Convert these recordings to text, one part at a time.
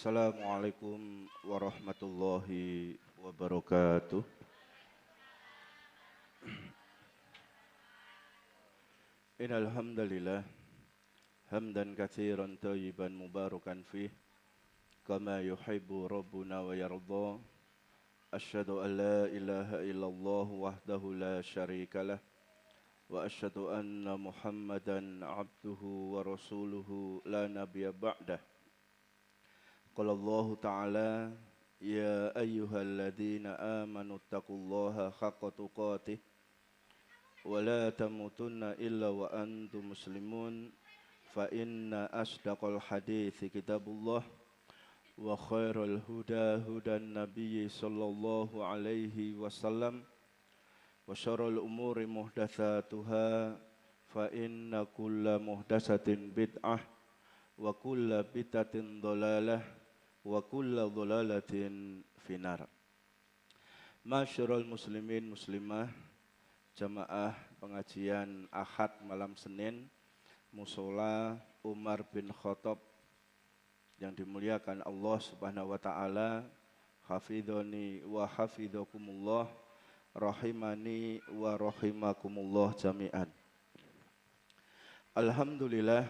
Assalamualaikum warahmatullahi wabarakatuh. Innal hamdalillah hamdan katsiran thayyiban mubarakan fih kama yuhibbu rabbuna wa yarda. Asyhadu an la ilaha illallah wahdahu la syarikalah wa asyhadu anna Muhammadan abduhu wa rasuluhu la nabiyya ba'dah. Qala Allah Ta'ala ya ayyuhalladzina amanu taqullaha haqqa tuqatih wa la tamutunna illa wa antum muslimun fa inna asdaqal hadithi kitabullah wa khairal huda hudan nabiyyi sallallahu alaihi wasallam wa syarrul umuri muhdatsatuha fa inna kulla muhdatsatin bid'ah wa kulla bid'atin dhalalah wa kulla dhalalatin finar. Masyarul muslimin muslimah, jamaah pengajian Ahad malam Senin Musola Umar bin Khattab yang dimuliakan Allah Subhanahu wa taala. Hafidhani wa hafidhakumullah, rahimani wa rahimakumullah jami'an. Alhamdulillah,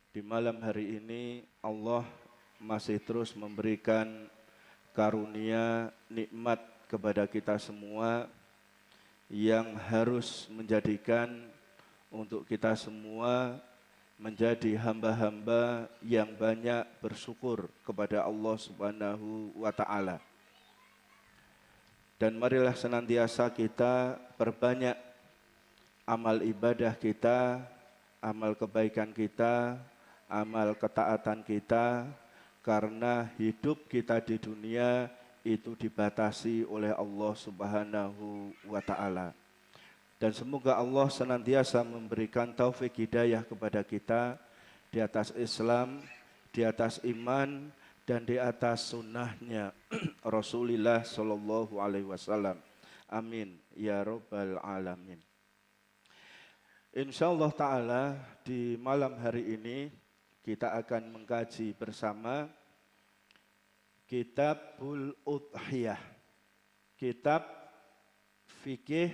di malam hari ini Allah masih terus memberikan karunia nikmat kepada kita semua yang harus menjadikan untuk kita semua menjadi hamba-hamba yang banyak bersyukur kepada Allah Subhanahu wa taala. Dan marilah senantiasa kita perbanyak amal ibadah kita, amal kebaikan kita, amal ketaatan kita, karena hidup kita di dunia itu dibatasi oleh Allah Subhanahu wa taala. Dan semoga Allah senantiasa memberikan taufik hidayah kepada kita di atas Islam, di atas iman, dan di atas sunnahnya Rasulullah Sallallahu Alaihi Wasallam. Amin ya Rabbal Alamin. Insyaallah ta'ala di malam hari ini kita akan mengkaji bersama Kitabul Udhiyah, kitab fikih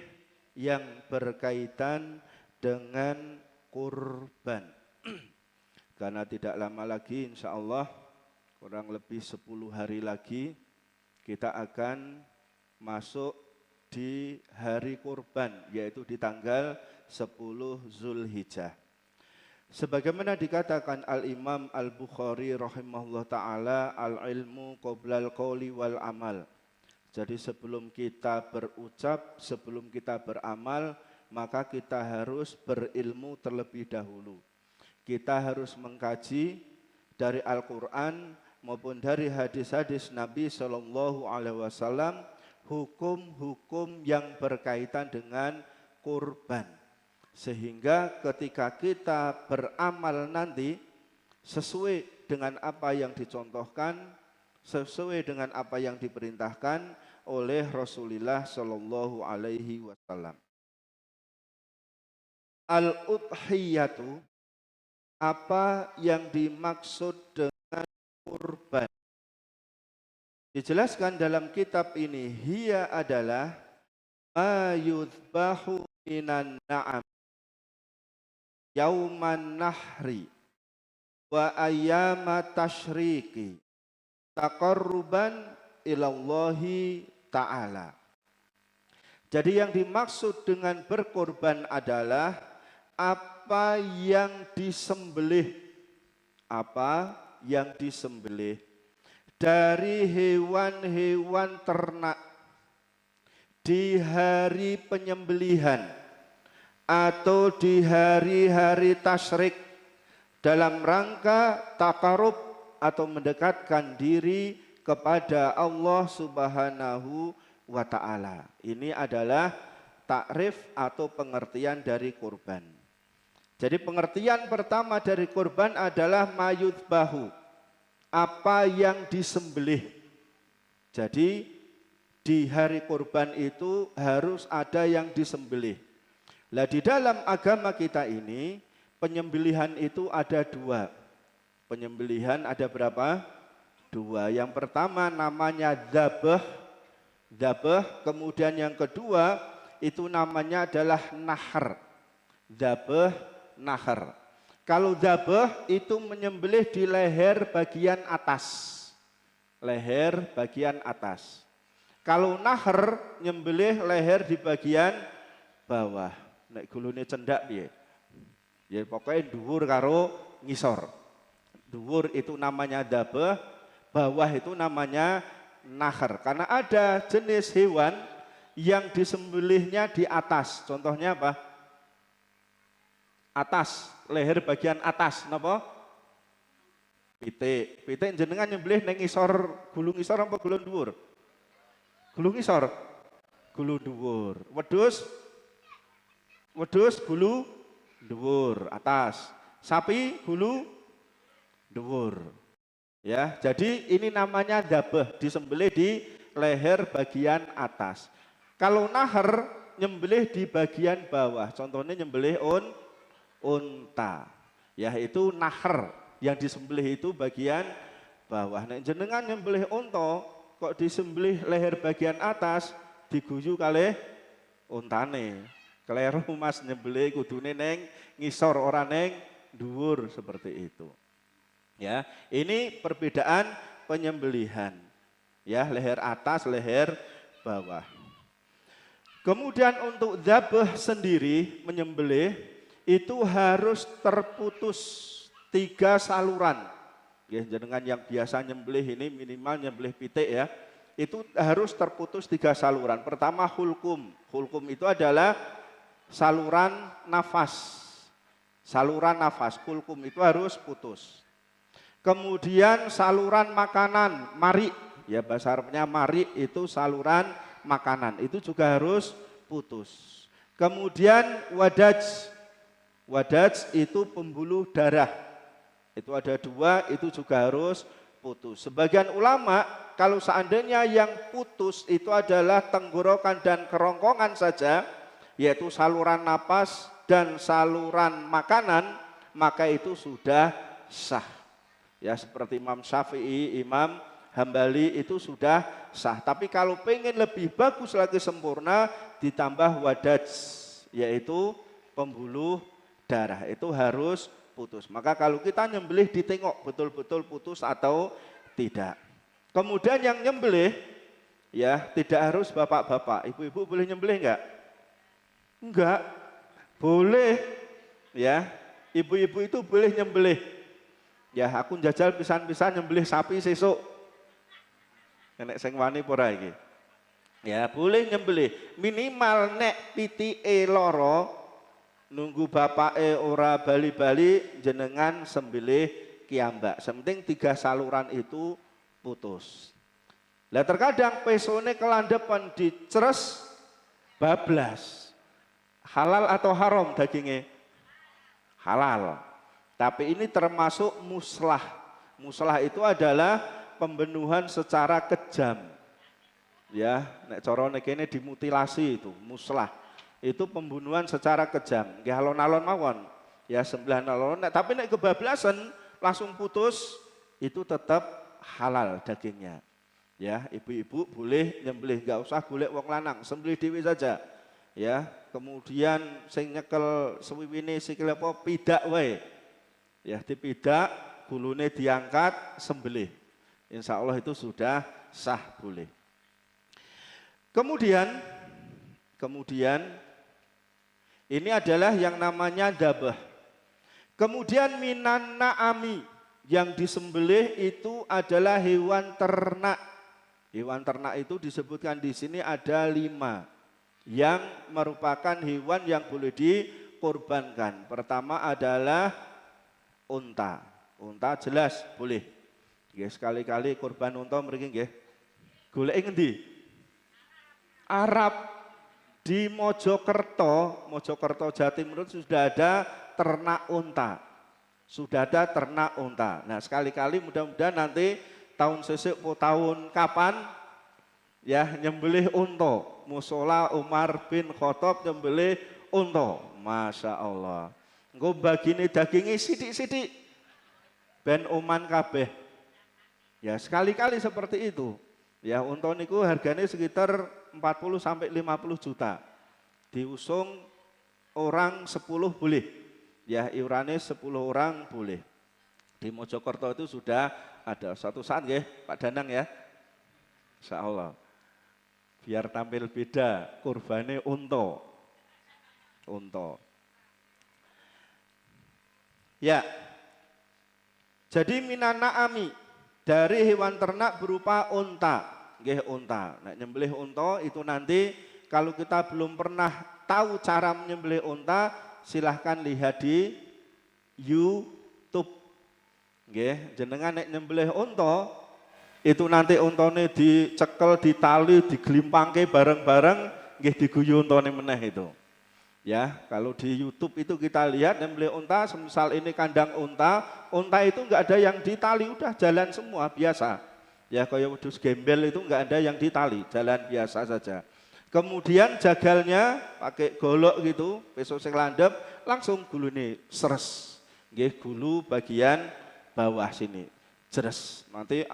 yang berkaitan dengan kurban. Karena tidak lama lagi insyaallah kurang lebih 10 hari lagi kita akan masuk di hari kurban, yaitu di tanggal 10 Zulhijjah. Sebagaimana dikatakan Al-Imam Al-Bukhari rahimahullah ta'ala, al-ilmu qoblal qawli wal amal. Jadi sebelum kita berucap, sebelum kita beramal, maka kita harus berilmu terlebih dahulu. Kita harus mengkaji dari Al-Quran maupun dari hadis-hadis Nabi SAW hukum-hukum yang berkaitan dengan kurban. Sehingga ketika kita beramal nanti sesuai dengan apa yang dicontohkan, sesuai dengan apa yang diperintahkan oleh Rasulullah Shallallahu Alaihi Wasallam. Al-udhiyatu, apa yang dimaksud dengan kurban? Dijelaskan dalam kitab ini, hiya adalah ma yudhbahu minan na'am yauman nahri wa ayyama tasyriki taqarruban ilallahi ta'ala. Jadi yang dimaksud dengan berkorban adalah apa yang disembelih, apa yang disembelih dari hewan-hewan ternak di hari penyembelihan atau di hari-hari tasyrik dalam rangka takarub atau mendekatkan diri kepada Allah Subhanahu wa ta'ala. Ini adalah takrif atau pengertian dari kurban. Jadi pengertian pertama dari kurban adalah mayudbahu, apa yang disembelih. Jadi di hari kurban itu harus ada yang disembelih. Nah, di dalam agama kita ini penyembelihan itu ada dua. Penyembelihan ada berapa? Dua. Yang pertama namanya dzabah, kemudian yang kedua itu namanya adalah nahar. Dzabah, nahar. Kalau dzabah itu menyembelih di leher bagian atas. Leher bagian atas. Kalau nahar nyembelih leher di bagian bawah. Nek gulune cendak piye? Ya pokoknya dhuwur karo ngisor. Dhuwur itu namanya dzabah, bawah itu namanya nahar. Karena ada jenis hewan yang disembelihnya di atas. Contohnya apa? Atas, leher bagian atas, napa? Pitik. Pitik jenengan nyembelih neng ngisor, gulung ngisor apa gulung dhuwur? Gulung ngisor. Gulung dhuwur. Wedhus gulu dhuwur atas. Sapi gulu dhuwur. Ya, jadi ini namanya dzabah, disembelih di leher bagian atas. Kalau nahar nyembelih di bagian bawah. Contohnya nyembelih unta. Yaitu nahar, yang disembelih itu bagian bawah. Nek jenengan nyembelih unta kok disembelih leher bagian atas, diguyu kalih untane. Kleru Mas, nyembelih kudune neng ngisor ora neng dhuwur, seperti itu. Ya, ini perbedaan penyembelihan. Ya, leher atas, leher bawah. Kemudian untuk dzabah sendiri menyembelih itu harus terputus 3 saluran. Ya, jenengan yang biasa nyembelih ini minimal nyembelih pitik ya. Itu harus terputus 3 saluran. Pertama hulkum. Hulkum itu adalah saluran nafas. Saluran nafas, hulkum itu harus putus. Kemudian saluran makanan, mari. Ya, bahasa Arabnya mari itu saluran makanan. Itu juga harus putus. Kemudian wadaj. Wadaj itu pembuluh darah. Itu ada 2, itu juga harus putus. Sebagian ulama kalau seandainya yang putus itu adalah tenggorokan dan kerongkongan saja, yaitu saluran napas dan saluran makanan, maka itu sudah sah. Ya, seperti Imam Syafi'i, Imam Hambali itu sudah sah. Tapi kalau pengen lebih bagus lagi sempurna, ditambah wadaj, yaitu pembuluh darah, itu harus putus. Maka kalau kita nyembelih ditengok betul-betul putus atau tidak. Kemudian yang nyembelih ya tidak harus bapak-bapak, ibu-ibu boleh nyembelih enggak? Enggak. Boleh. Ya, ibu-ibu itu boleh nyembelih. Ya, aku njajal pisan-pisan nyembelih sapi sesuk. Nek sing wani ora iki. Ya, boleh nyembelih. Minimal nek pitike loro nunggu bapake ora bali-bali jenengan sembelih kiambak. Sementing 3 saluran itu putus. Lah terkadang pesone kelandepan diceres bablas. Halal atau haram dagingnya? Halal. Tapi ini termasuk muslah. Muslah itu adalah pembunuhan secara kejam. Ya, nek cara nekene dimutilasi itu, muslah. Itu pembunuhan secara kejam. Nggih alon-alon mawon. Ya, sembelihan alon, tapi nek kebablasan langsung putus, itu tetap halal dagingnya. Ya, ibu-ibu boleh nyembelih, enggak usah golek wong lanang, sembelih dhewe saja. Ya, kemudian sing nyekel suwiwine sikile apa pidak wae. Ya, dipidak, gulune diangkat, sembelih. Insya Allah itu sudah sah, boleh. Kemudian ini adalah yang namanya dzabah. Kemudian minan na'ami, yang disembelih itu adalah hewan ternak. Hewan ternak itu disebutkan di sini ada 5 yang merupakan hewan yang boleh dikorbankan. Pertama adalah unta. Unta jelas boleh. Nggih, sekali-kali korban unta mriki nggih. Golek ngendi? Arab. Di Mojokerto, Jawa Timur sudah ada ternak unta. Sudah ada ternak unta. Nah, sekali-kali mudah-mudahan nanti tahun sesuk tahun kapan ya nyembelih unta. Musola Umar bin Khattab nyembelih unta. Masya Allah. Engko bagine dagingnya sidik-sidik. ben oman kabeh. Ya sekali-kali seperti itu. Ya unta niku harganya sekitar 40 sampai 50 juta. Diusung orang 10 boleh. Ya iurannya 10 orang boleh. Di Mojokerto itu sudah ada satu saat ya Pak Danang ya. Insya Allah. Biar tampil beda, kurbannya unta. Unta. Ya. Jadi minana'ami dari hewan ternak berupa unta. Nggih unta. Nah, nyembelih unta itu nanti kalau kita belum pernah tahu cara menyembelih unta, silahkan lihat di YouTube. Nggih, jenengan nek nyembelih unta itu nanti untane dicekel, ditali, digelimpangke bareng-bareng, nggih diguyu untane meneh itu. Ya, kalau di YouTube itu kita lihat nyembelih unta, semisal ini kandang unta itu enggak ada yang ditali, udah jalan semua biasa. Ya, kayak wedhus gembel itu enggak ada yang ditali, jalan biasa saja. Kemudian jagalnya pakai golok gitu, besok sing landep, langsung gulune seres. Nggih, gulu bagian bawah sini. Jeres. Nanti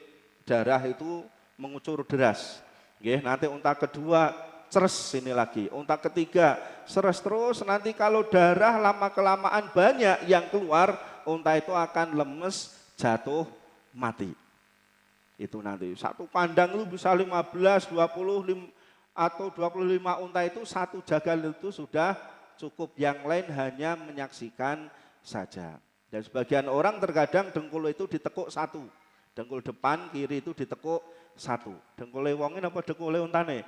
darah itu mengucur deras. Nggih, nanti unta kedua ceres sini lagi. Unta ketiga seres terus, nanti kalau darah lama-kelamaan banyak yang keluar, unta itu akan lemes, jatuh, mati. Itu nanti satu kandang itu bisa 15, 20 atau 25 unta itu satu jagal itu sudah cukup. Yang lain hanya menyaksikan saja. Dan sebagian orang terkadang dengkul itu ditekuk satu. Dengkul depan, kiri itu ditekuk satu. Dengkule wongin apa dengkule untane?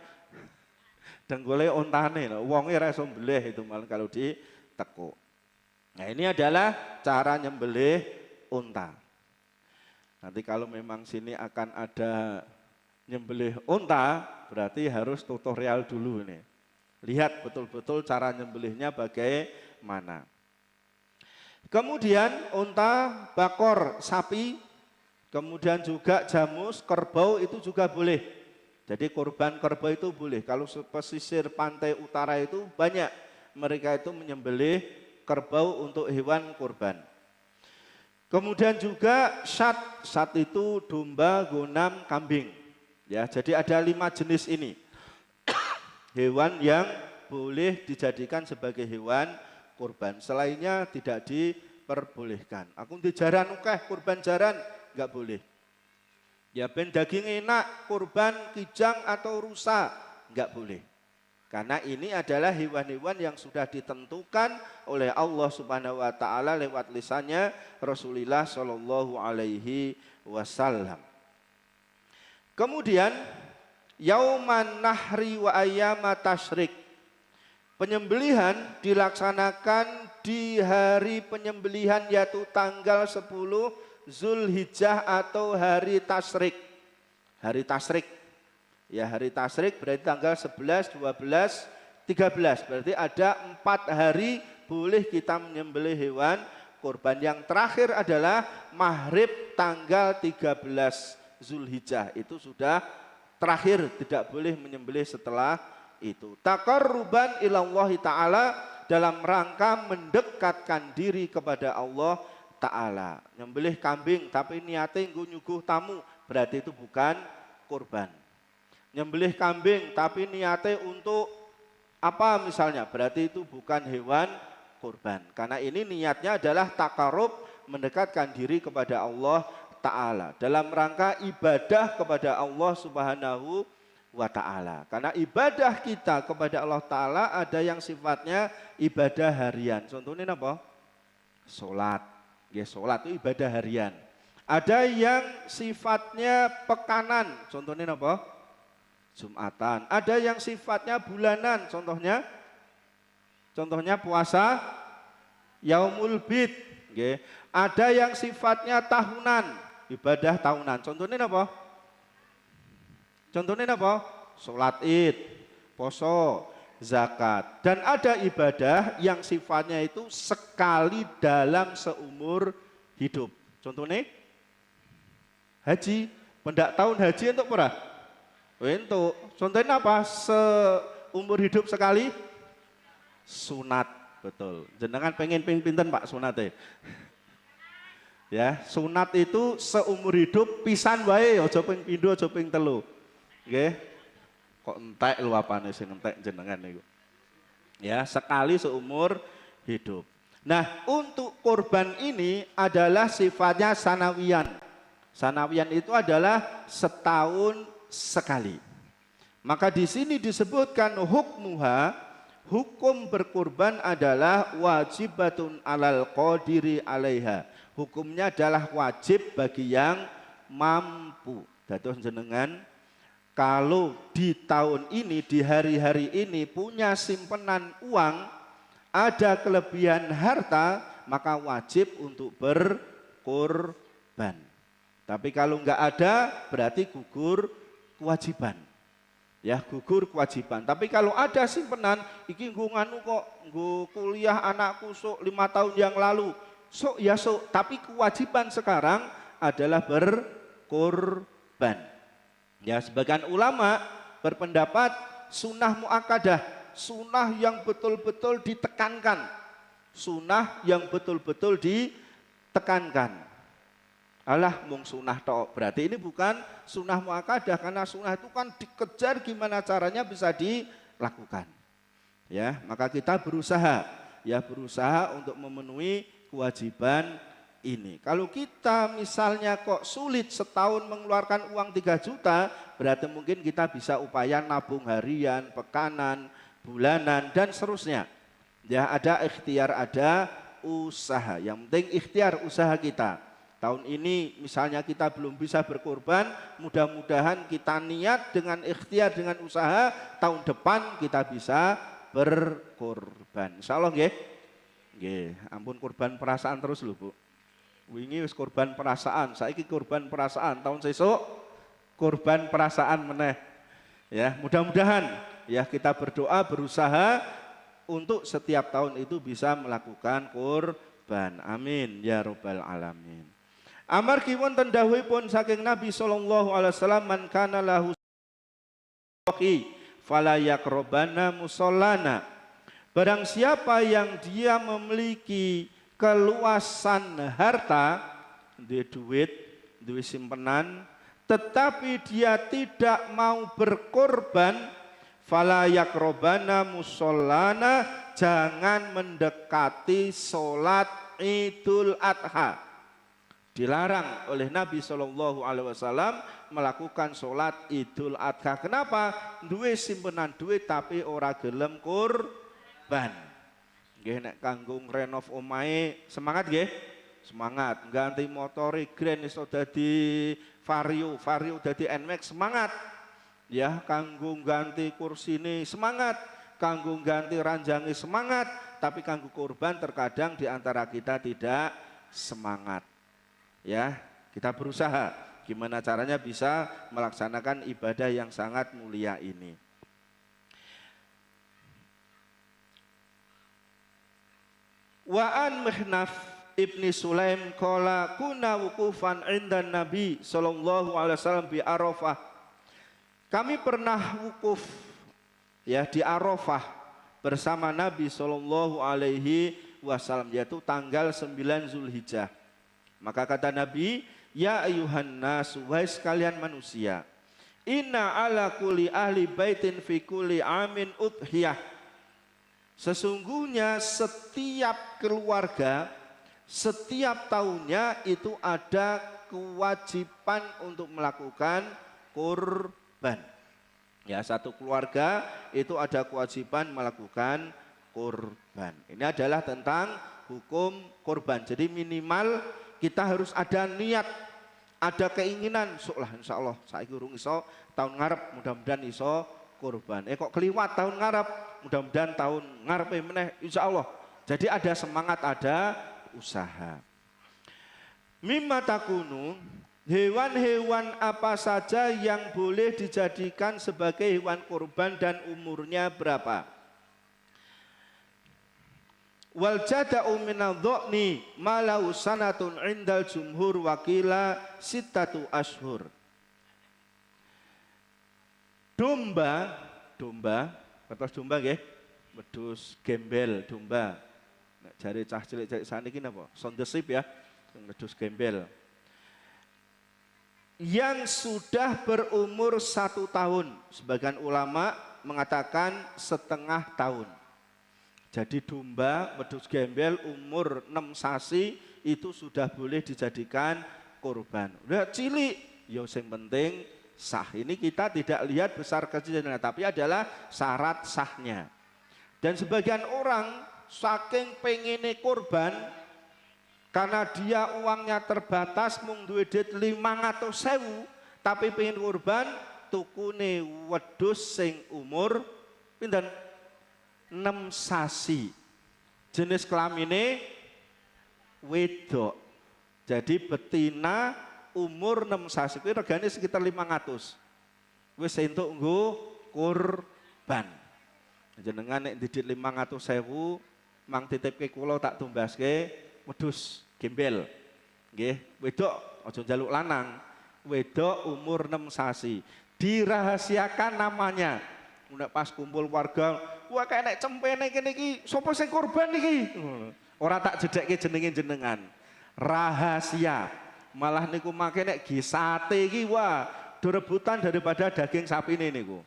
Dengkule untane, wonge ra iso mbelih itu malah kalau ditekuk. Nah, ini adalah cara nyembelih unta. Nanti kalau memang sini akan ada nyembelih unta, berarti harus tutorial dulu ini. Lihat betul-betul cara nyembelihnya bagaimana. Kemudian unta, bakor, sapi, kemudian juga jamus, kerbau itu juga boleh. Jadi kurban kerbau itu boleh. Kalau pesisir pantai utara itu banyak mereka itu menyembelih kerbau untuk hewan kurban. Kemudian juga syat itu domba, gonam, kambing. Ya, jadi ada 5 jenis ini. Hewan yang boleh dijadikan sebagai hewan kurban. Selainnya tidak diperbolehkan. Aku di jaran ukeh kurban jaran enggak boleh. Ya ben daging enak, kurban kijang atau rusa, enggak boleh. Karena ini adalah hewan-hewan yang sudah ditentukan oleh Allah Subhanahu wa taala lewat lisannya Rasulullah Shallallahu alaihi wasallam. Kemudian yauman nahri wa ayyama tasyrik. Penyembelihan dilaksanakan di hari penyembelihan yaitu tanggal 10 Zulhijjah atau hari tasyrik. Hari tasyrik. Ya, hari tasyrik berarti tanggal 11, 12, 13. Berarti ada 4 hari boleh kita menyembelih hewan kurban. Yang terakhir adalah maghrib tanggal 13 Zulhijjah. Itu sudah terakhir, tidak boleh menyembelih setelah itu. Taqarruban ilallahi ta'ala, dalam rangka mendekatkan diri kepada Allah Ta'ala. Nyembelih kambing tapi niatnya nyuguh tamu, berarti itu bukan kurban. Nyembelih kambing tapi niatnya untuk apa misalnya, berarti itu bukan hewan kurban. Karena ini niatnya adalah takarub, mendekatkan diri kepada Allah Ta'ala. Dalam rangka ibadah kepada Allah Subhanahu wa ta'ala. Karena ibadah kita kepada Allah Ta'ala ada yang sifatnya ibadah harian. Contohnya apa? Sholat. Ya, sholat itu ibadah harian. Ada yang sifatnya pekanan. Contohnya apa? Jumatan. Ada yang sifatnya bulanan. Contohnya puasa Yaumul Bid. Ya. Ada yang sifatnya tahunan. Ibadah tahunan. Contohnya apa? Sholat id, poso, zakat. Dan ada ibadah yang sifatnya itu sekali dalam seumur hidup. Contohnya haji. Pendak tahun haji untuk berapa? Untuk. Contohnya apa? Seumur hidup sekali sunat. Betul. Jenengan pengen pinten Pak sunate? Ya, sunat itu seumur hidup pisan wae, aja ping pindho, aja ping telu. Nggih. Kok entek lu apane sing entek jenengan niku. Ya, sekali seumur hidup. Nah, untuk kurban ini adalah sifatnya sanawiyan. Sanawiyan itu adalah setahun sekali. Maka di sini disebutkan hukmuha, hukum berkurban adalah wajibatun alal qadiri alaiha. Hukumnya adalah wajib bagi yang mampu. Dados jenengan kalau di tahun ini, di hari-hari ini punya simpenan uang, ada kelebihan harta, maka wajib untuk berkurban. Tapi kalau enggak ada, berarti gugur kewajiban. Ya, gugur kewajiban. Tapi kalau ada simpenan, iki nggo nganu kok, nggo kuliah anakku sok 5 tahun yang lalu. Sok ya sok, tapi kewajiban sekarang adalah berkurban. Ya, sebagian ulama berpendapat sunnah muakkadah, sunnah yang betul-betul ditekankan. Sunnah yang betul-betul ditekankan. Alah mung sunnah tok, berarti ini bukan sunnah muakkadah, karena sunnah itu kan dikejar gimana caranya bisa dilakukan. Ya, maka kita berusaha, ya berusaha untuk memenuhi kewajiban ini. Kalau kita misalnya kok sulit setahun mengeluarkan uang 3 juta, berarti mungkin kita bisa upaya nabung harian, pekanan, bulanan, dan seterusnya. Ya, ada ikhtiar, ada usaha. Yang penting ikhtiar usaha kita. Tahun ini misalnya kita belum bisa berkorban, mudah-mudahan kita niat dengan ikhtiar, dengan usaha, tahun depan kita bisa berkorban. Insyaallah nggih. Nggih, ampun korban perasaan terus lho, Bu. Wingi wis korban perasaan, saiki korban perasaan, tahun sesuk korban perasaan meneh. Ya, mudah-mudahan ya kita berdoa, berusaha untuk setiap tahun itu bisa melakukan korban. Amin ya rabbal alamin. Amar kiwonten dawuhipun saking Nabi sallallahu alaihi wasallam, man kana lahu fala yaqrabana musallana. Barang siapa yang dia memiliki keluasan harta, duit, duit simpenan, tetapi dia tidak mau berkorban, fala yaqrabana musallana, jangan mendekati sholat Idul Adha. Dilarang oleh Nabi Shallallahu Alaihi Wasallam melakukan sholat Idul Adha. Kenapa? Duit simpenan duit tapi ora gelem kurban. Nggih, nek kanggo renov omahe semangat nggih? Semangat. Ganti motore Grand iso dadi Vario, Vario dadi NMAX, semangat. Ya, kanggo ganti kursine semangat, kanggo ganti ranjange semangat, tapi kanggo kurban terkadang di antara kita tidak semangat. Ya, kita berusaha gimana caranya bisa melaksanakan ibadah yang sangat mulia ini. Wa an Mihnaf ibni Sulaim qala kuna wukufan inda Nabi sallallahu alaihi wasallam bi Arafah. Kami pernah wukuf ya di Arafah bersama Nabi sallallahu alaihi wasallam, yaitu tanggal 9 Zulhijjah. Maka kata Nabi, ya ayuhan nas, wahai sekalian manusia, inna ala kulli ahli baitin fi kulli amin udhiyah. Sesungguhnya setiap keluarga setiap tahunnya itu ada kewajiban untuk melakukan kurban. Ya, satu keluarga itu ada kewajiban melakukan kurban. Ini adalah tentang hukum kurban. Jadi minimal kita harus ada niat, ada keinginan. Sok lah insya Allah saiki urung iso, tahun ngarep mudah-mudahan iso kurban. Kok keliwat tahun ngarep, mudah-mudahan tahun ngarep meneh insya Allah. Jadi ada semangat, ada usaha. Mimma takunu, hewan-hewan apa saja yang boleh dijadikan sebagai hewan kurban dan umurnya berapa? Wal jada'u minadh-dha'ni malau sanatun indal jumhur wakila sittatu ashur. Domba, betul domba nggih, wedhus gembel domba. Nek jare cah cilik-cilik saniki napa? Sondesip ya. wedhus gembel. Yang sudah berumur 1 tahun, sebagian ulama mengatakan setengah tahun. Jadi domba wedhus gembel umur 6 sasi itu sudah boleh dijadikan kurban. Udah cilik, ya yang penting sah. Ini kita tidak lihat besar kecilnya, tapi adalah syarat sahnya. Dan sebagian orang saking pengennya kurban, karena dia uangnya terbatas, mung duwe duit 500.000, tapi pengen kurban, tukune wedhus sing umur pinten 6 sasi. Jenis kelamine wedok. Jadi betina umur 6 sasi kuwi regane sekitar 500. Wis entuk nggo kurban. Jenengan nek didik 500.000, mang titipke kula tak tumbaske wedhus gembel. Nggih, wedok aja njaluk lanang. Wedok umur 6 sasi. Dirahasiakan namanya. Nek pas kumpul warga, wah kayak nek cempene kene iki sapa sing kurban iki? Ora tak jedekke jenenge jenengan. Rahasia. Malah niku make nek gi sate iki wah do rebutan daripada daging sapine niku.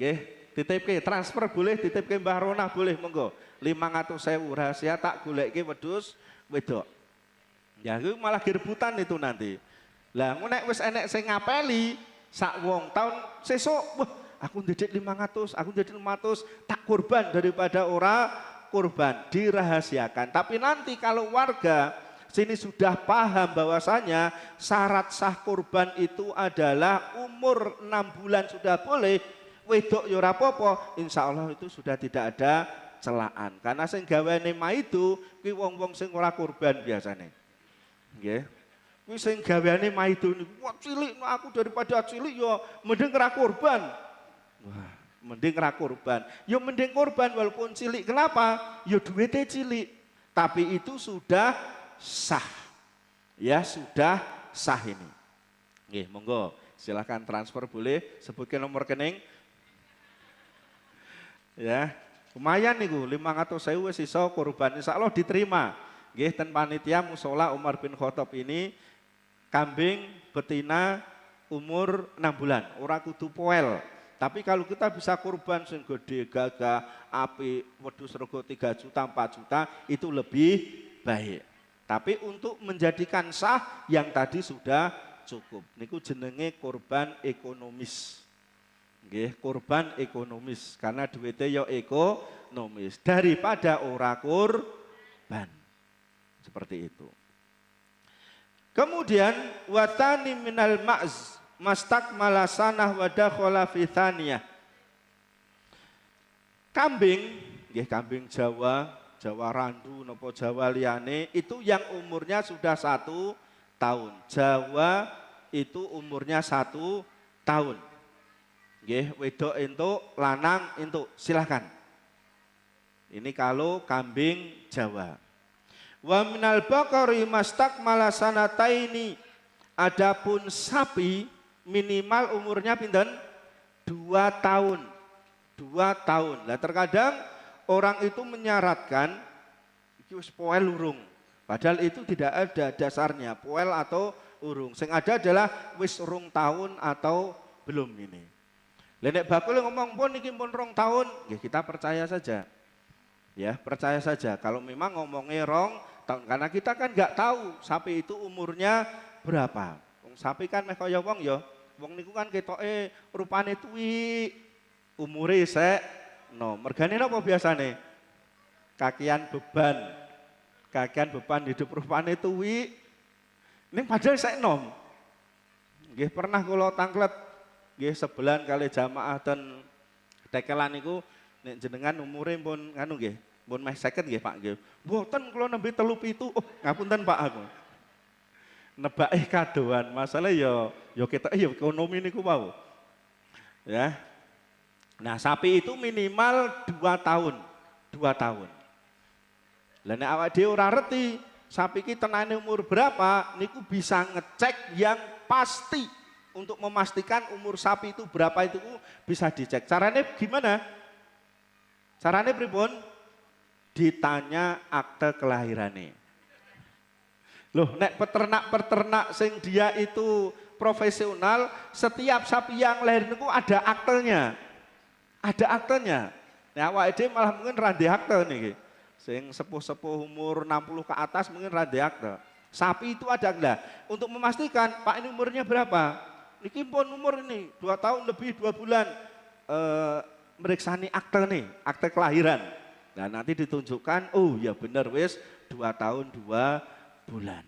Nggih, titipke transfer boleh, titipke Mbah Ronah boleh, monggo. 500.000 rahasia tak goleke wedhus wedok. Ya iku malah rebutan itu nanti. Lah nek wis enek sing ngapeli sak wong tahun sesuk, wah aku ndidik 500, aku ndidik 500, tak kurban daripada ora kurban, dirahasiakan. Tapi nanti kalau warga sini sudah paham bahwasanya syarat sah kurban itu adalah umur 6 bulan sudah boleh, wedok ya ora apa-apa, insya Allah itu sudah tidak ada celaan. Karena sing gawane maido kuwi wong-wong sing ora kurban biasane. Nggih. Kuwi sing gaweane maido niku, wah cilik aku daripada cilik ya mending ora kurban. Wah, mending ra kurban. Ya mending kurban walaupun cilik. Kenapa? Ya duitnya cilik. Tapi itu sudah sah. Ya sudah sah ini. Nggih, monggo. Silakan transfer boleh. Sebutkan nomor rekening. Ya, lumayan niku 500.000 wis iso kurban. Insyaallah diterima. Nggih, ten panitia mushola Umar bin Khattab ini kambing betina umur 6 bulan. Ora kudu poel. Tapi kalau kita bisa kurban sing gede, gagah, api, wedhus rego 3 juta, 4 juta, itu lebih baik. Tapi untuk menjadikan sah yang tadi sudah cukup. Niku jenenge kurban ekonomis. Nggih, kurban ekonomis karena duitnya ya ekonomis daripada ora kurban. Seperti itu. Kemudian watani minal ma'z mastakmala sanah wa dakhala fi thaniyah. Kambing, nggih kambing Jawa, Jawa randu napa Jawa liyane itu yang umurnya sudah 1 tahun. Jawa itu umurnya 1 tahun. Nggih, wedok entuk, lanang entuk. Silakan. Ini kalau kambing Jawa. Wa minal baqari mastakmala sanataini. Adapun sapi minimal umurnya pinten 2 tahun. 2 tahun. Lah terkadang orang itu menyaratkan iki wis poel urung. Padahal itu tidak ada dasarnya poel atau urung. Sing ada adalah wis rong tahun atau belum ini. Lah nek bakul ngomong pun iki pun 2 tahun, ya kita percaya saja. Ya, percaya saja kalau memang ngomongnya 2 tahun karena kita kan nggak tahu sapi itu umurnya berapa. Wong sapi kan meh kaya wong ya. Wong niku kan ketoke rupane tuwi, umure sek no. Mergane napa biasane? Kakian beban. Kakian beban hidup rupane tuwi. Ning padahal sek nom. Nggih pernah kula tanglet nggih sebelan kali jamaah ten tekelan niku nek jenengan umure pun anu nggih, pun meh 50 nggih Pak nggih. Mboten kula nembe 37. Oh, ngapunten Pak aku. Nebake kadoan, masalah ya kita ya ekonomi niku wau. Ya. Nah, sapi itu minimal 2 tahun. 2 tahun. Lah nek awak dhewe ora ngerti sapi iki tenane umur berapa, niku bisa ngecek yang pasti untuk memastikan umur sapi itu berapa itu bisa dicek. Caranya gimana? Caranya pripun? Ditanya akte kelahirannya. Loh, nek peternak-peternak sing dia itu profesional, setiap sapi yang lahir niku ada aktenya. Ada aktenya. Nah, awake dhewe malah mungkin randi akte niki. Sing sepuh-sepuh umur 60 ke atas mungkin randi akte. Sapi itu ada akte. Untuk memastikan, Pak ini umurnya berapa? Niki pun umur ini 2 tahun lebih 2 bulan. Meriksani akte nih, akte kelahiran. Nah, nanti ditunjukkan, oh ya bener wis 2 tahun 2 bulan.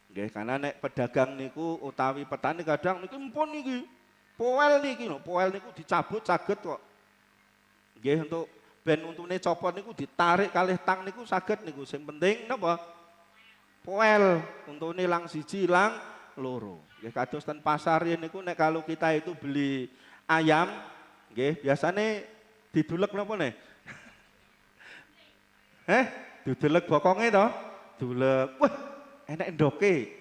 Nggih, karena nek pedagang niku utawi petani kadang niki mpun niki. Poel niki lho, poel niku dicabut saged kok. Nggih, untuk ben untune copot niku ditarik kalih tang niku saged niku. Sing penting napa? Poel, untune lang siji lang loro. Nggih, kados ten pasar niku nek kalau kita itu beli ayam, nggih, biasane didulek napa nih? Didulek bokonge to? Dulek. Wah, enak endoke.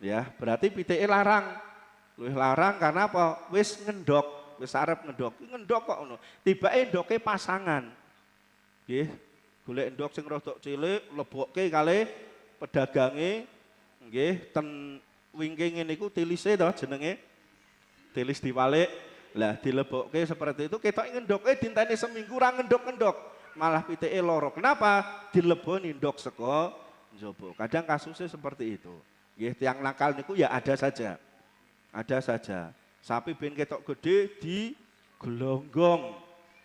Ya, berarti pitike larang. Luwih larang karena apa? Wis ngendok, wis arep ngendok. Ngendok kok ngono. Tibake endoke pasangan. Nggih, golek endok sing rada cilik, lebokke kalih pedagange. Nggih, ten wingking niku tilise to jenenge. Tilis diwalik. Lah dilebokke seperti itu ketok ngendoke dinteni seminggu ra ngendok-ngendok. Malah pitike loro. Kenapa? Dileboni ndok saka njaba. Kadang kasusnya seperti itu. Nggih, tiyang nakal niku ya ada saja. Ada saja. Sapi ben ketok gede di gelonggong.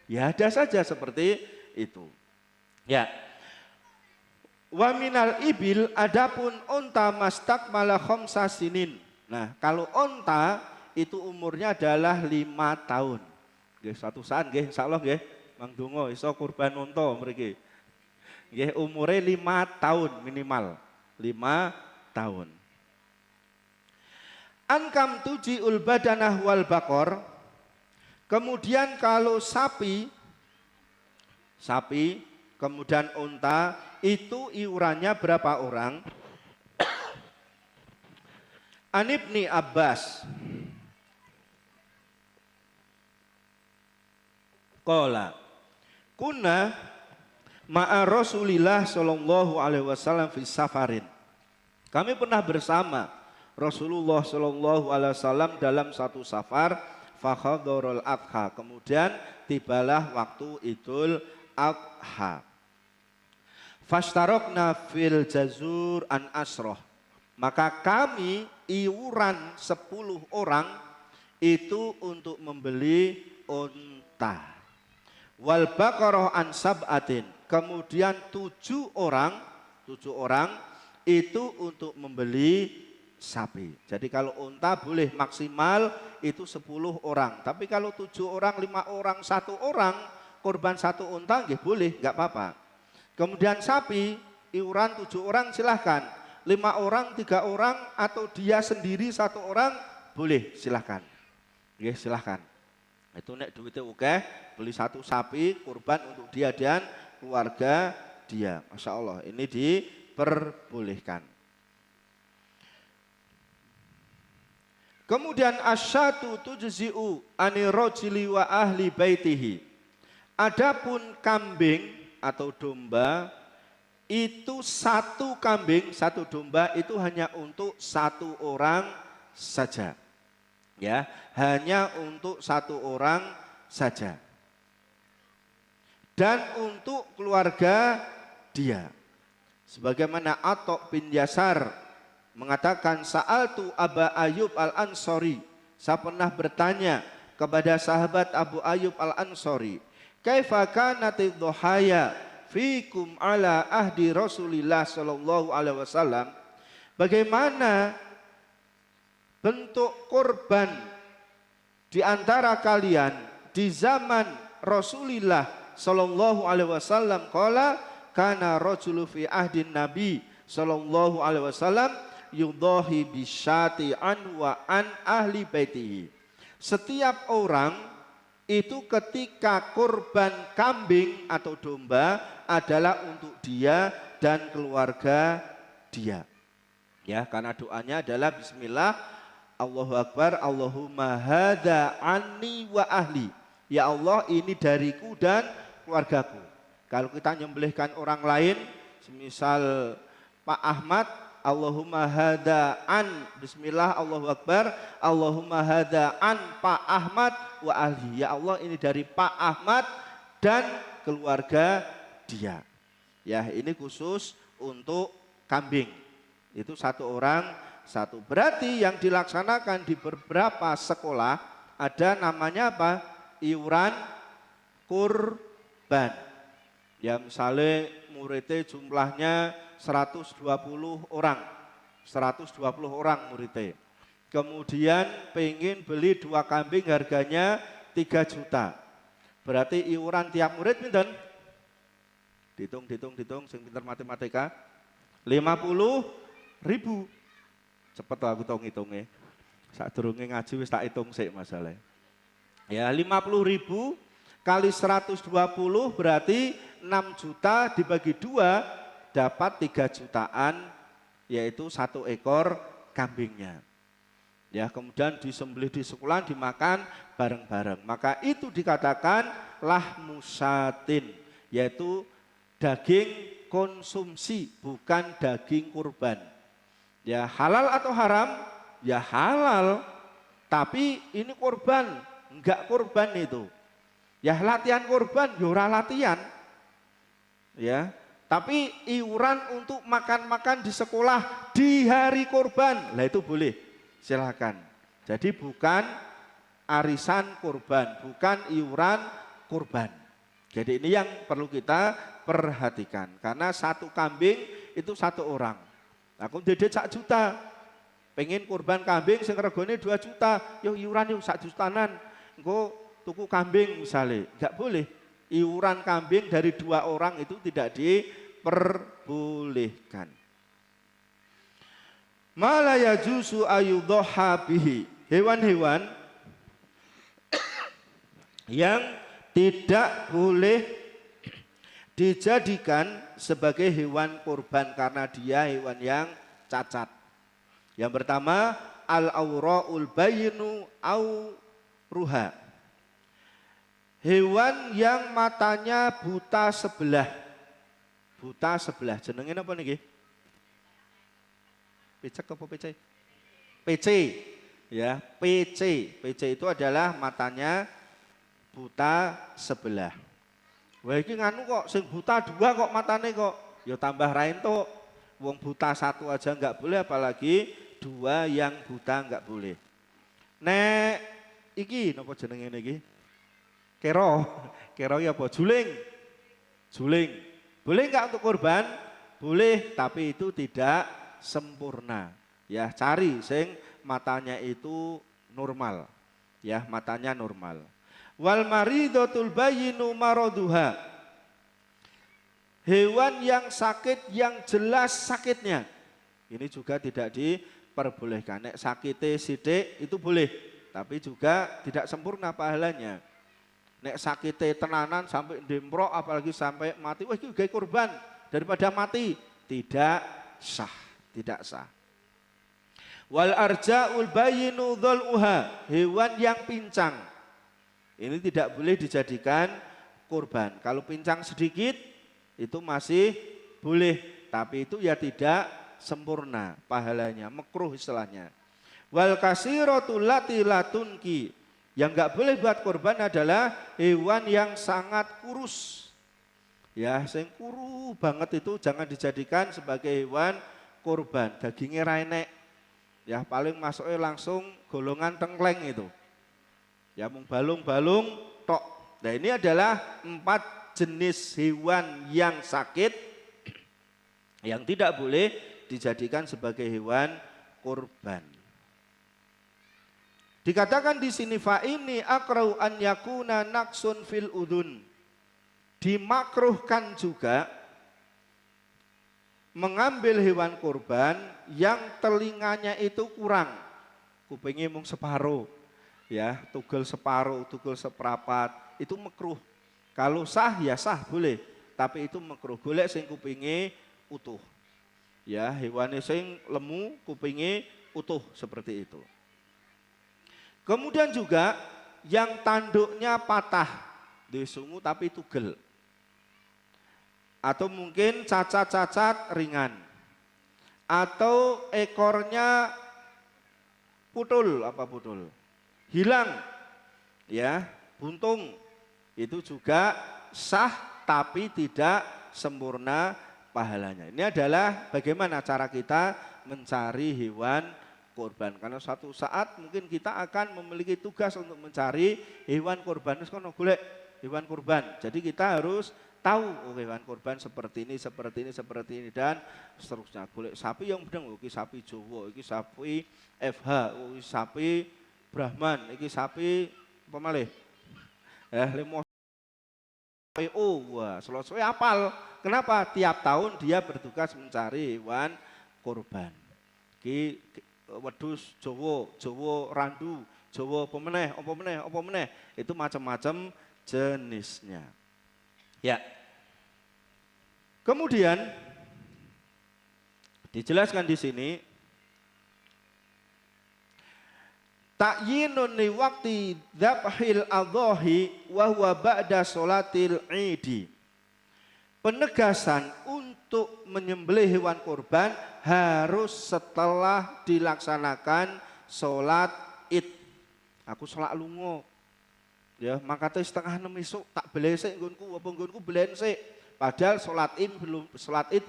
Ya ada saja seperti itu. Ya. Wa minal ibil adapun unta mastakmala khamsa sinin. Nah, kalau unta itu umurnya adalah 5 tahun. Nggih, satu saat nggih insyaallah nggih. Mang donga iso kurban unta mriki. Nggih, umure 5 tahun minimal. 5 tahun. Ankam tujiul badanah wal bakor. Kemudian kalau sapi, kemudian unta, itu iurannya berapa orang? An Ibni Abbas. Qala kunna ma'a Rasulillah sallallahu alaihi wasallam fi safarin. Kami pernah bersama Rasulullah sallallahu alaihi wasallam dalam satu safar, fakhadharul adha. Kemudian tibalah waktu Idul Adha. Fashtarokna fil jazur an asroh. Maka kami iuran 10 orang itu untuk membeli unta. Wal baqarah an sab'atin. Kemudian 7 orang itu untuk membeli sapi. Jadi kalau unta boleh maksimal itu 10 orang. Tapi kalau 7 orang, 5 orang, 1 orang korban 1 unta nggih boleh, nggak apa-apa. Kemudian sapi iuran 7 orang silahkan. 5 orang, 3 orang atau dia sendiri 1 orang boleh silahkan. Nggih silahkan. Itu nek duitnya oke, beli 1 sapi kurban untuk dia dan keluarga dia. Masya Allah, ini diperbolehkan. Kemudian asyatu tujzi'u anirojili wa ahli baitihi. Adapun kambing atau domba itu 1 kambing, 1 domba itu hanya untuk 1 orang saja. Ya, hanya untuk 1 orang saja. Dan untuk keluarga dia. Sebagaimana Atok bin Yasar mengatakan sa'altu Aba Ayyub Al-Ansari. Saya pernah bertanya kepada sahabat Abu Ayyub Al-Ansari, kaifa kanatid dhuhaya fikum ala ahdi Rasulillah sallallahu alaihi wasallam? Bagaimana bentuk kurban di antara kalian di zaman Rasulullah sallallahu alaihi wasallam? Qala kana rajulu fi ahdin Nabi sallallahu alaihi wasallam yudhahi bisyati an wa an ahli baitihi. Setiap orang itu ketika kurban kambing atau domba adalah untuk dia dan keluarga dia. Ya, karena doanya adalah bismillah, Allahu Akbar, Allahumma hadza anni wa ahli. Ya Allah, ini dariku dan keluargaku. Kalau kita nyembelihkan orang lain, semisal Pak Ahmad Allahumma hada an, bismillah, Allahu Akbar, Allahumma hada an Pak Ahmad wa ahli. Ya Allah, ini dari Pak Ahmad dan keluarga dia. Ya, ini khusus untuk kambing. Itu satu orang satu. Berarti yang dilaksanakan di beberapa sekolah ada namanya apa? Iuran kurban. Ya, misalnya muridnya jumlahnya 120 orang. 120 orang muridnya. Kemudian pengen beli 2 kambing harganya 3 juta. Berarti iuran tiap murid pinten? Ditung, sing pinter matematika. 50.000. Cepet lah aku tau ngitungnya. Sadurunge ngaji wis tak hitung sik masalah. Ya, 50.000 kali 120 berarti 6 juta dibagi 2 dapat 3 jutaan, yaitu 1 ekor kambingnya. Ya, kemudian disembelih di sekolah, dimakan bareng-bareng. Maka itu dikatakan lahmusatin, yaitu daging konsumsi, bukan daging kurban. Ya, halal atau haram? Ya halal, tapi ini kurban, enggak kurban itu. Ya latihan kurban, yura latihan. Ya, tapi iuran untuk makan-makan di sekolah di hari kurban, lah itu boleh, silakan. Jadi bukan arisan kurban, bukan iuran kurban. Jadi ini yang perlu kita perhatikan, karena 1 kambing itu 1 orang. Aku dedek 1 juta, pengen kurban kambing sing regane 2 juta, yo iuran yo 1 jutaan. Engko tuku kambing misalnya, enggak boleh. Iuran kambing dari 2 orang itu tidak diperbolehkan. Mala yajuzu ayudhaha bihi. Hewan-hewan yang tidak boleh dijadikan sebagai hewan kurban karena dia hewan yang cacat. Yang pertama, al-aura'ul bayyinu au ruha. Hewan yang matanya buta sebelah. Buta sebelah. Jenengnya apa niki? Pecek apa PC? PC. Ya, PC. PC itu adalah matanya buta sebelah. Wah iki nganu kok sing buta 2 kok matane kok. Ya tambah rain tok. Wong buta 1 aja enggak boleh, apalagi 2 yang buta enggak boleh. Nek iki napa jenenge niki? Kero ya apa? Juling. Boleh enggak untuk kurban? Boleh, tapi itu tidak sempurna. Ya, cari sing matanya itu normal. Ya, matanya normal. Wal maridatul bayyinu maraduha. Hewan yang sakit yang jelas sakitnya. Ini juga tidak diperbolehkan. Nek sakite sithik itu boleh, tapi juga tidak sempurna pahalanya. Nek sakite tenanan sampai ndemprok apalagi sampai mati, wah iki gawe kurban daripada mati, tidak sah, tidak sah. Wal arja'ul bayyinu dhul'uha, hewan yang pincang. Ini tidak boleh dijadikan kurban. Kalau pincang sedikit itu masih boleh, tapi itu ya tidak sempurna pahalanya, makruh istilahnya. Wal kasiratul lati latunki, yang enggak boleh buat kurban adalah hewan yang sangat kurus. Ya, sing kuru banget itu jangan dijadikan sebagai hewan kurban. Dagingnya ra enek. Ya, paling masuknya langsung golongan tengkleng itu. Ya, mung balung-balung tok. Nah, ini adalah 4 jenis hewan yang sakit yang tidak boleh dijadikan sebagai hewan kurban. Dikatakan di sini fa ini akrau an yakuna naksun fil udun. Dimakruhkan juga mengambil hewan kurban yang telinganya itu kurang. Kupingnya mung separuh. Ya, tugel separuh, tugel seprapat, itu makruh. Kalau sah ya sah boleh, tapi itu makruh. Golek sing kupinge utuh. Ya, hewane sing lemu kupinge utuh seperti itu. Kemudian juga yang tanduknya patah, disungu tapi tugel. Atau mungkin cacat-cacat ringan. atau ekornya putul, hilang, ya, buntung, itu juga sah tapi tidak sempurna pahalanya. Ini adalah bagaimana cara kita mencari hewan kurban. Karena suatu saat mungkin kita akan memiliki tugas untuk mencari hewan kurban. Terus kono golek hewan kurban. Jadi kita harus tahu hewan kurban seperti ini dan seterusnya. Golek sapi yang bedeng, iki sapi Jawa, iki sapi FH, iki sapi Brahman, iki sapi apa malih? Limo PO, wah, selesai apal. Kenapa? Tiap tahun dia bertugas mencari hewan kurban. Iki wedhus Jawa, Jawa randu, Jawa apa meneh, itu macam-macam jenisnya. Ya. Kemudian dijelaskan di sini ta'yinun li waqti dzabhil adhahi wa huwa ba'da sholatil idi. Penegasan untuk menyembelih hewan kurban harus setelah dilaksanakan sholat id. Aku sholat lungo, ya makanya setengah 6 esuk tak belesek nggonku belen sik. Padahal sholat id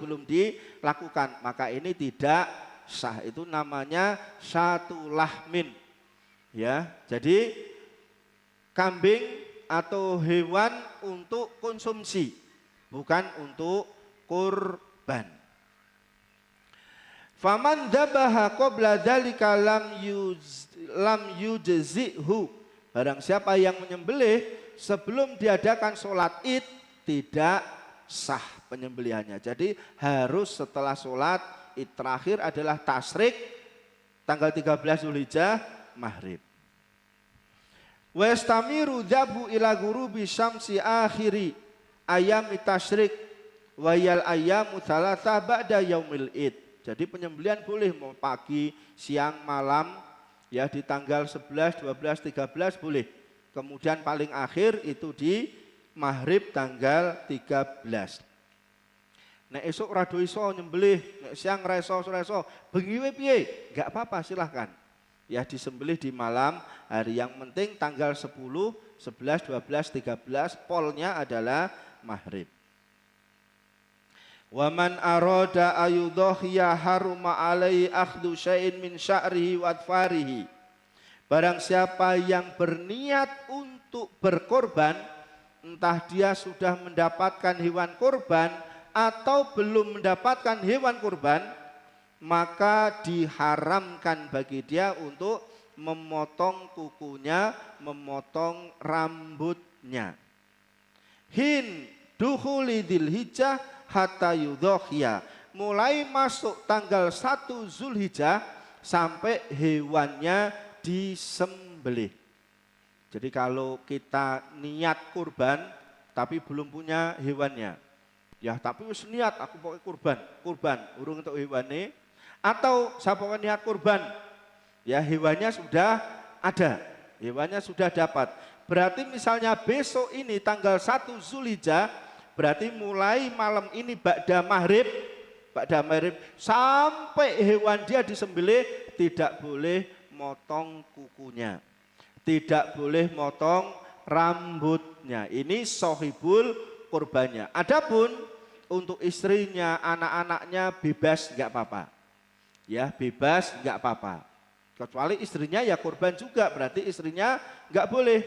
belum dilakukan, maka ini tidak sah. Itu namanya syatu lahmin. Ya, jadi kambing atau hewan untuk konsumsi, bukan untuk kurban. Faman dzabaha qabla dzalika lam yujzihu. Barang siapa yang menyembelih sebelum diadakan sholat id tidak sah penyembelihannya. Jadi harus setelah sholat id terakhir adalah tasyrik tanggal 13 Zulhijjah maghrib. Wastamiru dzabu ila ghurubi syamsi akhiri ayam tasyrik wa yal ayamu tsalatsa ba'da yaumil id. Jadi penyembelihan boleh mau pagi, siang, malam, ya di tanggal 11, 12, 13 boleh. Kemudian paling akhir itu di maghrib tanggal 13. Nek esuk rado iso nyembelih, nek siang ra iso, bengi piye? Enggak apa-apa, silahkan. Ya disembelih di malam hari, yang penting tanggal 10, 11, 12, 13 polnya adalah maghrib. Wa man arada ayudhiya haruma alaihi akhdhu syai'in min sya'rihi wa adfarihi. Barang siapa yang berniat untuk berkorban, entah dia sudah mendapatkan hewan kurban atau belum mendapatkan hewan kurban, maka diharamkan bagi dia untuk memotong kukunya, memotong rambutnya. Hin dukhuli dzulhijjah hatta yudhiya. Mulai masuk tanggal 1 Zulhijjah sampai hewannya disembelih. Jadi kalau kita niat kurban tapi belum punya hewannya, ya tapi wis niat aku pokoknya kurban urung untuk hewannya, atau saya pokoknya niat kurban, ya hewannya sudah ada, hewannya sudah dapat. Berarti misalnya besok ini tanggal 1 Zulhijjah, berarti mulai malam ini ba'da maghrib sampai hewan dia disembelih tidak boleh motong kukunya, tidak boleh motong rambutnya. Ini sohibul kurbannya. Adapun untuk istrinya, anak-anaknya bebas nggak apa-apa. Ya bebas nggak apa-apa. Kecuali istrinya ya kurban juga, berarti istrinya nggak boleh,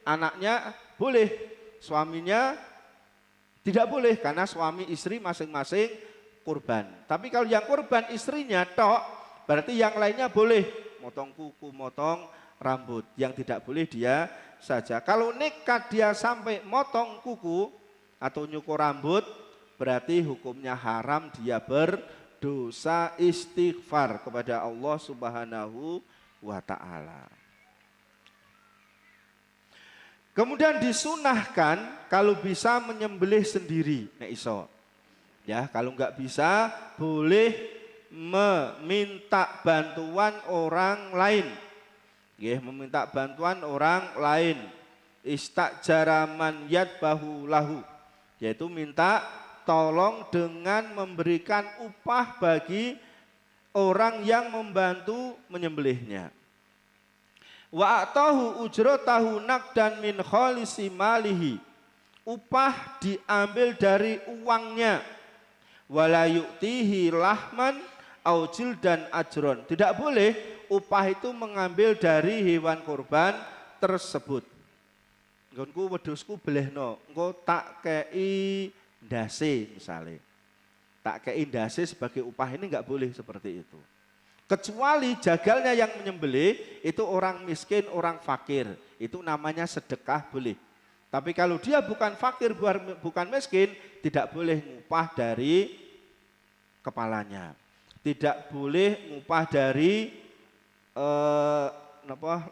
anaknya boleh, suaminya tidak boleh karena suami istri masing-masing kurban. Tapi kalau yang kurban istrinya tok, berarti yang lainnya boleh motong kuku, motong rambut. Yang tidak boleh dia saja. Kalau nekat dia sampai motong kuku atau nyukur rambut, berarti hukumnya haram, dia berdosa, istighfar kepada Allah Subhanahu wa ta'ala. Kemudian disunahkan kalau bisa menyembelih sendiri, nek iso. Ya, kalau enggak bisa boleh meminta bantuan orang lain. Ya, meminta bantuan orang lain. Istajara man yadbahu lahu, yaitu minta tolong dengan memberikan upah bagi orang yang membantu menyembelihnya. Wa atahu ujratahu naqdan min khalisi malihi. Upah diambil dari uangnya. Wala yu'tihi lahman au jildan ajron. Tidak boleh upah itu mengambil dari hewan kurban tersebut. Nggonku wedhusku belehno, engko tak kei ndase misalnya. Tak kei ndase sebagai upah, ini enggak boleh seperti itu. Kecuali jagalnya yang menyembelih itu orang miskin, orang fakir. Itu namanya sedekah boleh. Tapi kalau dia bukan fakir, bukan miskin, tidak boleh ngupah dari kepalanya. Tidak boleh ngupah dari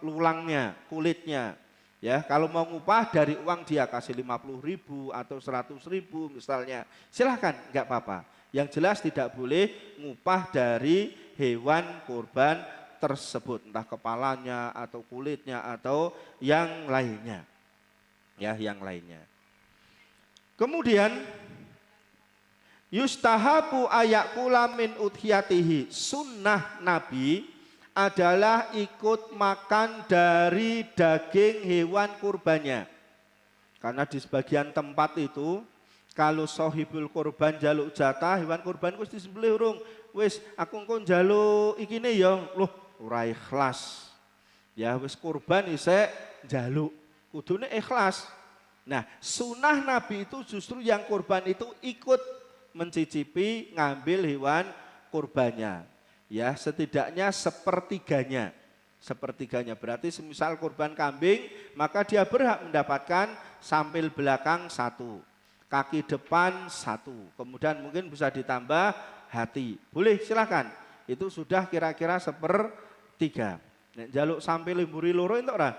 lulangnya, kulitnya. Ya, kalau mau ngupah dari uang dia kasih 50.000 atau 100.000 misalnya, silahkan, enggak apa-apa. Yang jelas tidak boleh ngupah dari hewan kurban tersebut, entah kepalanya atau kulitnya atau yang lainnya. Ya, yang lainnya. Kemudian yustahabu ayakula min udhiyatihi. Sunnah Nabi adalah ikut makan dari daging hewan kurbannya. Karena di sebagian tempat itu kalau sohibul kurban jaluk jatah hewan kurban wis disembelih urung. Wis aku engko njaluk ikine ya, loh ora ikhlas. Ya wis kurban isek njaluk, kudune ikhlas. Nah, sunnah Nabi itu justru yang kurban itu ikut mencicipi ngambil hewan kurbannya. Ya, setidaknya sepertiganya. Sepertiganya berarti semisal kurban kambing, maka dia berhak mendapatkan sampil belakang 1, kaki depan 1, kemudian mungkin bisa ditambah hati. Boleh, silakan. Itu sudah kira-kira 1/3. Nek njaluk sampil mburi loro entuk ora?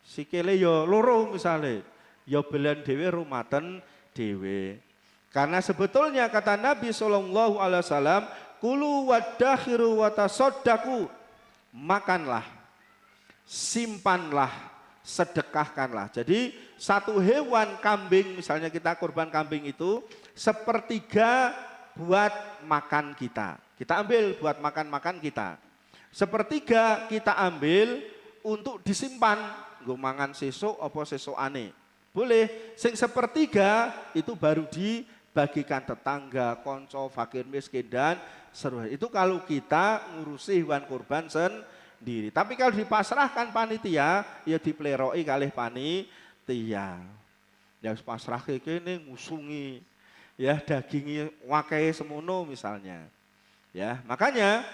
Sikile yo loro misale. Ya belen dhewe rumaten dhewe. Karena sebetulnya kata Nabi sallallahu alaihi wasallam, kulu wadakhiru watasodaku, makanlah, simpanlah, sedekahkanlah. Jadi satu hewan kambing, misalnya kita kurban kambing itu 1/3 buat makan kita. Kita ambil buat makan-makan kita. 1/3 kita ambil untuk disimpan, nggo mangan sesuk apa sesukane. Boleh, sing 1/3 itu baru dibagikan tetangga, konco, fakir miskin dan seterusnya. Itu kalau kita ngurusi hewan kurban sendiri. Tapi kalau dipasrahkan panitia, ya dipleroki kalih panitia. Ya pasrahke kene ngusungi, ya dagingi wakai semono misalnya. Ya, makanya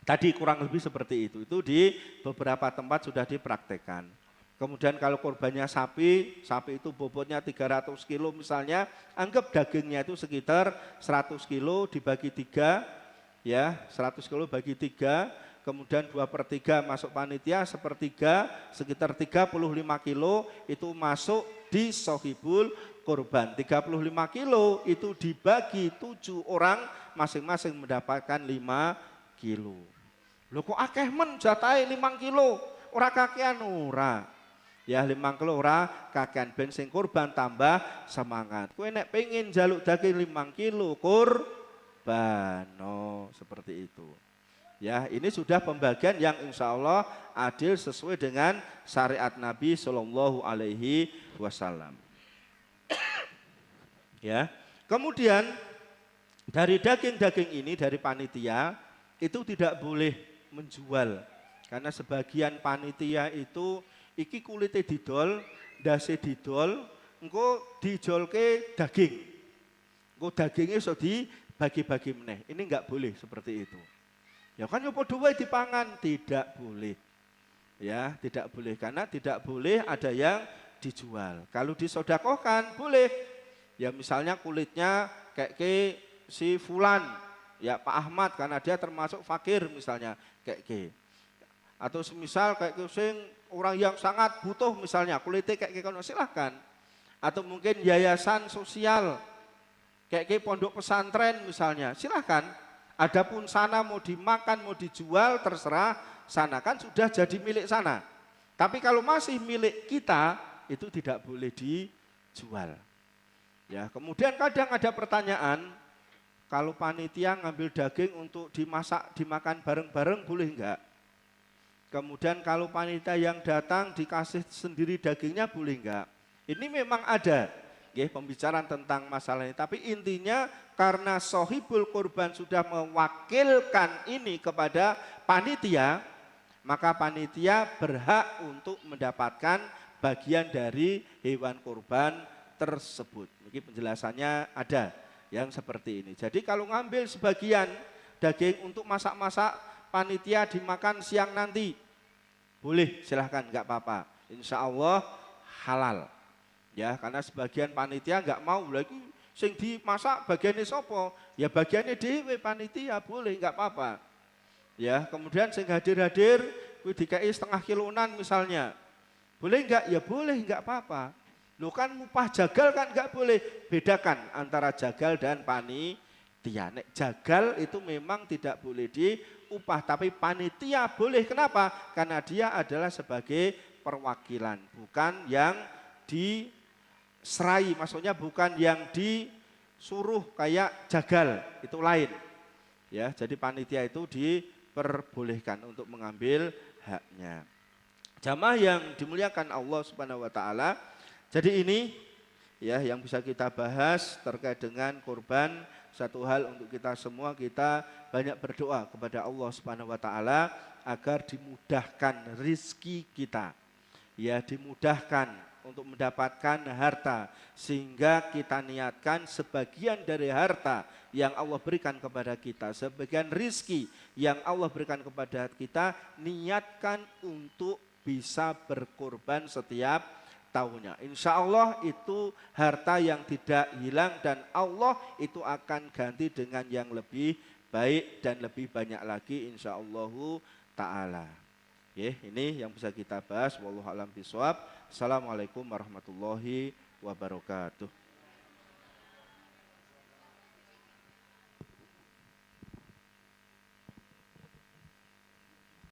tadi kurang lebih seperti itu. Itu di beberapa tempat sudah dipraktekkan. Kemudian kalau korbannya sapi, sapi itu bobotnya 300 kilo misalnya, anggap dagingnya itu sekitar 100 kilo dibagi 3, ya 100 kilo bagi 3, kemudian 2/3 masuk panitia, 1/3 sekitar 35 kilo itu masuk di sohibul korban. 35 kilo itu dibagi 7 orang, masing-masing mendapatkan 5 kilo. Loh kok akeh men jatahe 5 kilo, ora kakean ora. Ya 5 kilo ora kakean, ben sing kurban tambah semangat. Kowe nek pengen jaluk daging 5 kilo kurban, no, seperti itu. Ya, ini sudah pembagian yang insya Allah adil sesuai dengan syariat Nabi Shallallahu Alaihi Wasallam. Ya, kemudian dari daging-daging ini dari panitia itu tidak boleh menjual, karena sebagian panitia itu iki kulite didol, ndase didol, engko dijolke daging. Engko dagingnya iso dibagi-bagi meneh. Ini enggak boleh seperti itu. Ya kan yo padha wae dipangan, tidak boleh. Ya, tidak boleh karena tidak boleh ada yang dijual. Kalau disodakohkan boleh. Ya misalnya kulitnya kayak si fulan, ya Pak Ahmad karena dia termasuk fakir misalnya kayak atau semisal kayak sing orang yang sangat butuh misalnya kulitnya kayak kono silahkan. Atau mungkin yayasan sosial kayak pondok pesantren misalnya silahkan. Adapun sana mau dimakan mau dijual terserah sana, kan sudah jadi milik sana. Tapi kalau masih milik kita itu tidak boleh dijual. Ya, kemudian kadang ada pertanyaan, kalau panitia ngambil daging untuk dimasak, dimakan bareng-bareng boleh enggak? Kemudian kalau panitia yang datang dikasih sendiri dagingnya boleh enggak? Ini memang ada pembicaraan tentang masalah ini. Tapi intinya karena sohibul kurban sudah mewakilkan ini kepada panitia, maka panitia berhak untuk mendapatkan bagian dari hewan kurban tersebut. Ini penjelasannya ada yang seperti ini. Jadi kalau ngambil sebagian daging untuk masak-masak panitia dimakan siang nanti, boleh, silahkan, nggak apa-apa. Insya Allah halal. Ya, karena sebagian panitia nggak mau lagi sing dimasak bagiannya sopo, ya bagiannya dewe panitia, boleh, nggak apa-apa. Ya, kemudian sing hadir-hadir kuwi dikai setengah kilonan misalnya, boleh nggak? Ya boleh, nggak apa-apa. Lo kan upah jagal kan nggak boleh. Bedakan antara jagal dan panitia. Nek jagal itu memang tidak boleh diupah, tapi panitia boleh. Kenapa? Karena dia adalah sebagai perwakilan, bukan yang diserai, maksudnya bukan yang disuruh kayak jagal, itu lain. Ya, jadi panitia itu diperbolehkan untuk mengambil haknya. Jamaah yang dimuliakan Allah Subhanahu wa taala. Jadi ini ya yang bisa kita bahas terkait dengan kurban. Satu hal untuk kita semua, kita banyak berdoa kepada Allah Subhanahu wa taala agar dimudahkan rizki kita. Ya, dimudahkan untuk mendapatkan harta, sehingga kita niatkan sebagian dari harta yang Allah berikan kepada kita, sebagian rizki yang Allah berikan kepada kita, niatkan untuk bisa berkorban setiap tahunnya. Insya Allah itu harta yang tidak hilang, dan Allah itu akan ganti dengan yang lebih baik dan lebih banyak lagi insya Allah ta'ala. Ini yang bisa kita bahas. Wallahu a'lam bishawab. Assalamualaikum warahmatullahi wabarakatuh.